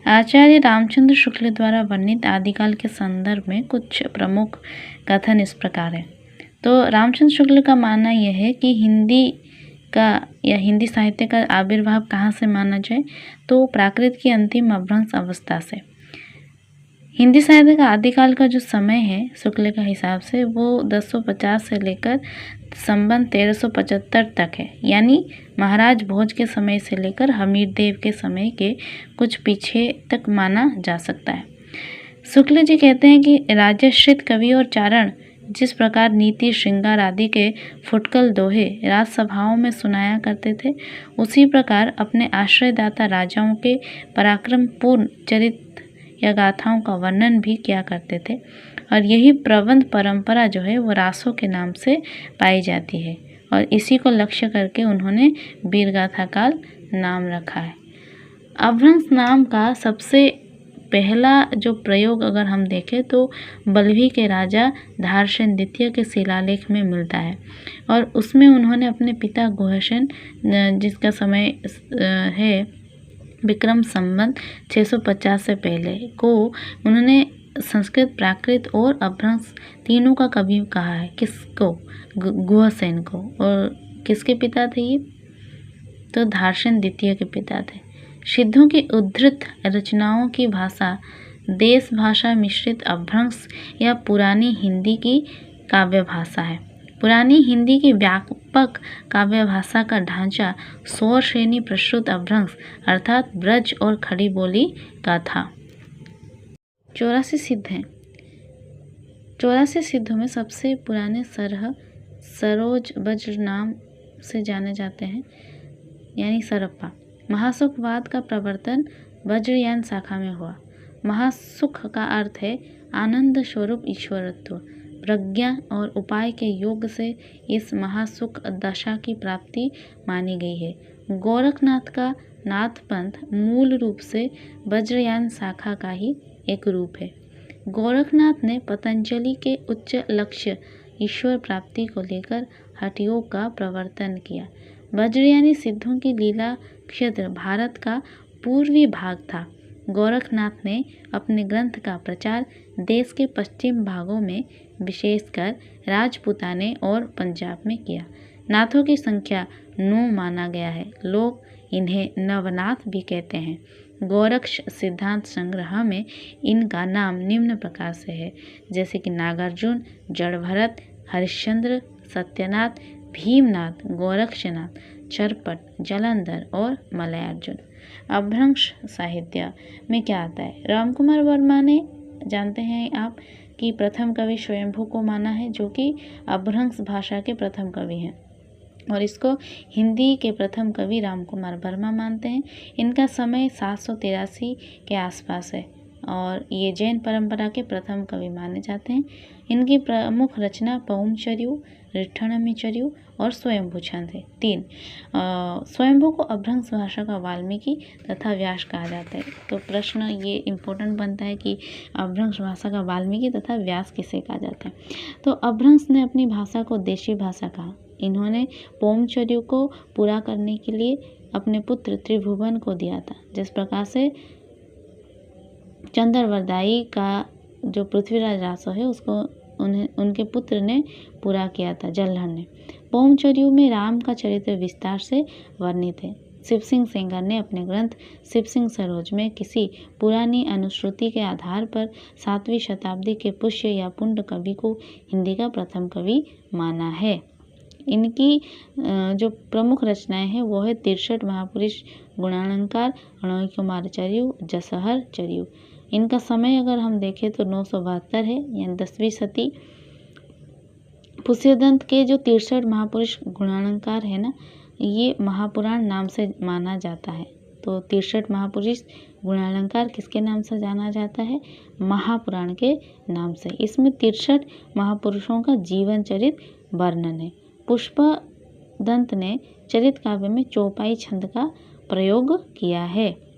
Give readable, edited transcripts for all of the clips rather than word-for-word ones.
आचार्य रामचंद्र शुक्ल द्वारा वर्णित आदिकाल के संदर्भ में कुछ प्रमुख कथन इस प्रकार है। तो रामचंद्र शुक्ल का मानना यह है कि हिंदी साहित्य का आविर्भाव कहाँ से माना जाए, तो प्राकृत की अंतिम अभ्रंश अवस्था से। हिंदी साहित्य का आदिकाल का जो समय है शुक्ल के हिसाब से वो 1050 से लेकर संबंत 1375 तक है, यानी महाराज भोज के समय से लेकर हमीर देव के समय के कुछ पीछे तक माना जा सकता है। शुक्ल जी कहते हैं कि राजश्रित कवि और चारण जिस प्रकार नीति श्रृंगार आदि के फुटकल दोहे राजसभाओं में सुनाया करते थे, उसी प्रकार अपने आश्रयदाता राजाओं के पराक्रमपूर्ण चरित्र या गाथाओं का वर्णन भी किया करते थे। और यही प्रबंध परंपरा जो है वो रासों के नाम से पाई जाती है और इसी को लक्ष्य करके उन्होंने वीरगाथा काल नाम रखा है। अभ्रंश नाम का सबसे पहला जो प्रयोग अगर हम देखें तो बल्लभी के राजा धारसेन द्वितीय के शिलालेख में मिलता है और उसमें उन्होंने अपने पिता गुहसेन, जिसका समय है विक्रम संवत 650 से पहले को, उन्होंने संस्कृत, प्राकृत और अभ्रंश तीनों का कवि कहा है। किसको? गुहसेन को। और किसके पिता थे ये? तो धारसेन द्वितीय के पिता थे। सिद्धों की उद्धृत रचनाओं की भाषा देश भाषा मिश्रित अभ्रंश या पुरानी हिंदी की काव्य भाषा है। पुरानी हिंदी की व्यापक काव्य भाषा का ढांचा स्वर श्रेणी प्रस्तुत अभ्रंश अर्थात ब्रज और खड़ी बोली का था। 84 सिद्ध हैं। 84 सिद्धों में सबसे पुराने सरह सरोज वज्र नाम से जाने जाते हैं, यानी सरप्पा। महासुखवाद का प्रवर्तन वज्रयान शाखा में हुआ। महासुख का अर्थ है आनंद स्वरूप ईश्वरत्व। प्रज्ञा और उपाय के योग से इस महासुख दशा की प्राप्ति मानी गई है। गोरखनाथ का नाथ पंथ मूल रूप से वज्रयान शाखा का ही एक रूप है। गोरखनाथ ने पतंजलि के उच्च लक्ष्य ईश्वर प्राप्ति को लेकर हठयोग का प्रवर्तन किया। वज्रयानी सिद्धों की लीला क्षेत्र भारत का पूर्वी भाग था। गोरखनाथ ने अपने ग्रंथ का प्रचार देश के पश्चिम भागों में विशेषकर राजपूताने और पंजाब में किया। नाथों की संख्या 9 माना गया है। लोग इन्हें नवनाथ भी कहते हैं। गोरक्ष सिद्धांत संग्रह में इनका नाम निम्न प्रकार से है, जैसे कि नागार्जुन, जड़भरत, हरिश्चंद्र, सत्यनाथ, भीमनाथ, गोरक्षनाथ, चरपट, जलंधर और मलयार्जुन। अभ्रंश साहित्य में क्या आता है? रामकुमार वर्मा ने, जानते हैं आप, कि प्रथम कवि स्वयंभू को माना है, जो कि अभ्रंश भाषा के प्रथम कवि हैं और इसको हिंदी के प्रथम कवि रामकुमार वर्मा मानते हैं। इनका समय 783 के आसपास है और ये जैन परंपरा के प्रथम कवि माने जाते हैं। इनकी प्रमुख रचना पौमचर्यु, रिट्ठणमिचर्यु और स्वयंभू छंद है। 3 स्वयंभू को अभ्रंश भाषा का वाल्मीकि तथा व्यास कहा जाता है। तो प्रश्न ये इम्पोर्टेंट बनता है कि अभ्रंश भाषा का वाल्मीकि तथा व्यास किसे कहा जाता है? तो अभ्रंश ने अपनी भाषा को देशी भाषा कहा। इन्होंने पौमचर्यु को पूरा करने के लिए अपने पुत्र त्रिभुवन को दिया था। जिस प्रकार से चंद्रवरदायी का जो पृथ्वीराज रासो है उसको उनके पुत्र ने पूरा किया था, जलहन ने। पौमचर्यु में राम का चरित्र विस्तार से वर्णित है। शिव सिंह सेंगर ने अपने ग्रंथ शिव सिंह सरोज में किसी पुरानी अनुश्रुति के आधार पर 7वीं शताब्दी के पुष्य या पुंड कवि को हिंदी का प्रथम कवि माना है। इनकी जो प्रमुख रचनाएं हैं वो है 63 महापुरुष गुणालंकार, अणोकुमारचर्यु, जसहर चर्यु। इनका समय अगर हम देखें तो 972 है, यानी 10वीं सदी। पुष्यदंत के जो 63 महापुरुष गुणालंकार है ना, ये महापुराण नाम से माना जाता है। तो 63 महापुरुष गुणालंकार किसके नाम से जाना जाता है? महापुराण के नाम से। इसमें 63 महापुरुषों का जीवन चरित्र वर्णन है। पुष्पदंत ने चरित काव्य में चौपाई छंद का प्रयोग किया है।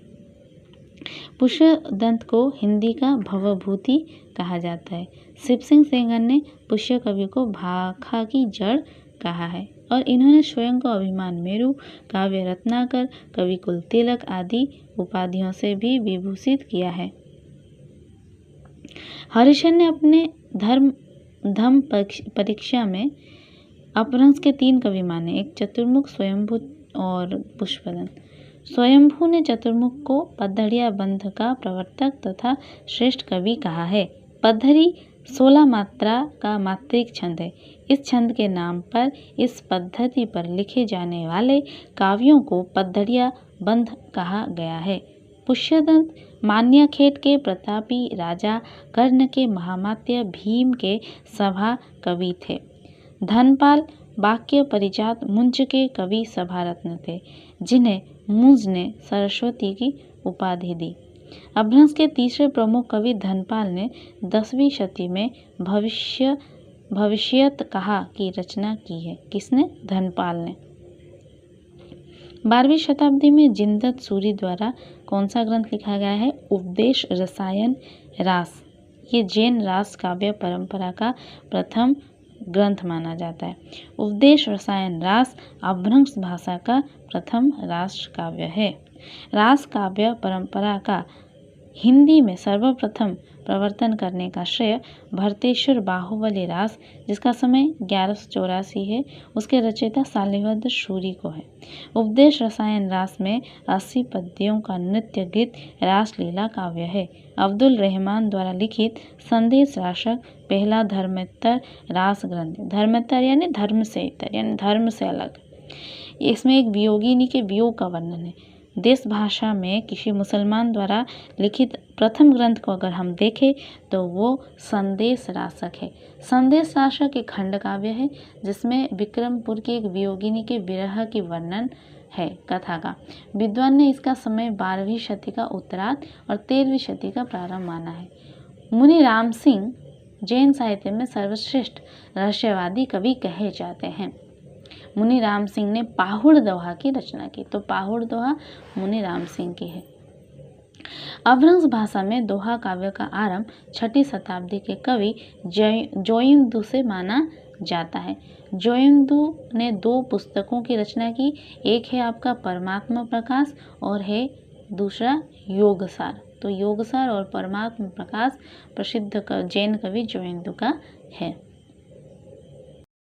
पुष्यदंत को हिंदी का भवभूति कहा जाता है। शिव सिंह सेंगर ने पुष्य कवि को भाखा की जड़ कहा है और इन्होंने स्वयं को अभिमान मेरु, काव्य रत्नाकर, कवि कुल तिलक आदि उपाधियों से भी विभूषित किया है। हरिशन ने अपने धर्म परीक्षा में अपभ्रंश के 3 कवि माने, एक चतुर्मुख, स्वयंभू और पुष्पदन। स्वयंभू ने चतुर्मुख को पद्धड़िया बंध का प्रवर्तक तथा श्रेष्ठ कवि कहा है। पद्धरि 16 मात्रा का मात्रिक छंद है। इस छंद के नाम पर इस पद्धति पर लिखे जाने वाले काव्यों को पद्धड़िया बंध कहा गया है। पुष्यदंत मान्यखेट के प्रतापी राजा कर्ण के महामात्य भीम के सभा कवि थे। धनपाल वाक्य परिजात मुंज के कवि सभा रत्न थे, जिन्हें मुंज ने सरस्वती की उपाधि दी। अपभ्रंश के तीसरे प्रमुख कवि धनपाल ने 10वीं शती में भविष्यत कहा की रचना की है। किसने? धनपाल ने। 12वीं शताब्दी में जिनदत्त सूरी द्वारा कौन सा ग्रंथ लिखा गया है? उपदेश रसायन रास। ये जैन रास काव्य परंपरा का प्रथम ग्रंथ माना जाता है। उपदेश रसायन रास अपभ्रंश भाषा का प्रथम रास काव्य है। रास काव्य परंपरा का हिंदी में सर्वप्रथम प्रवर्तन करने का श्रेय भरतेश्वर बाहुबली रास, जिसका समय 1184 है, उसके रचयिता शालिभद्र सूरी को है। उपदेश रसायन रास में 80 पद्यों का नृत्य गीत रासलीला काव्य है। अब्दुल रहमान द्वारा लिखित संदेश राशक पहला धर्मेत्तर रास ग्रंथ। धर्मेत्तर यानी धर्म से इतर, यानी धर्म से अलग। इसमें एक वियोगिनी के वियोग का वर्णन है। देश भाषा में किसी मुसलमान द्वारा लिखित प्रथम ग्रंथ को अगर हम देखें तो वो संदेश राशक है। संदेश राशक एक खंड काव्य है, जिसमें विक्रमपुर की एक वियोगिनी के विरह की वर्णन है कथा का। विद्वान ने इसका समय 12वीं शती का उत्तरार्ध और 13वीं शती का प्रारंभ माना है। मुनि राम सिंह जैन साहित्य में सर्वश्रेष्ठ रहस्यवादी कवि कहे जाते हैं। मुनि राम सिंह ने पाहुड़ दोहा की रचना की, तो पाहुड़ दोहा मुनि राम सिंह की है। अपभ्रंश भाषा में दोहा काव्य का आरंभ 6ठी शताब्दी के कवि जोइंदू से माना जाता है। जोइंदू ने 2 पुस्तकों की रचना की, एक है आपका परमात्मा प्रकाश और है दूसरा योगसार। तो योगसार और परमात्मा प्रकाश प्रसिद्ध जैन कवि जोइंदू का है।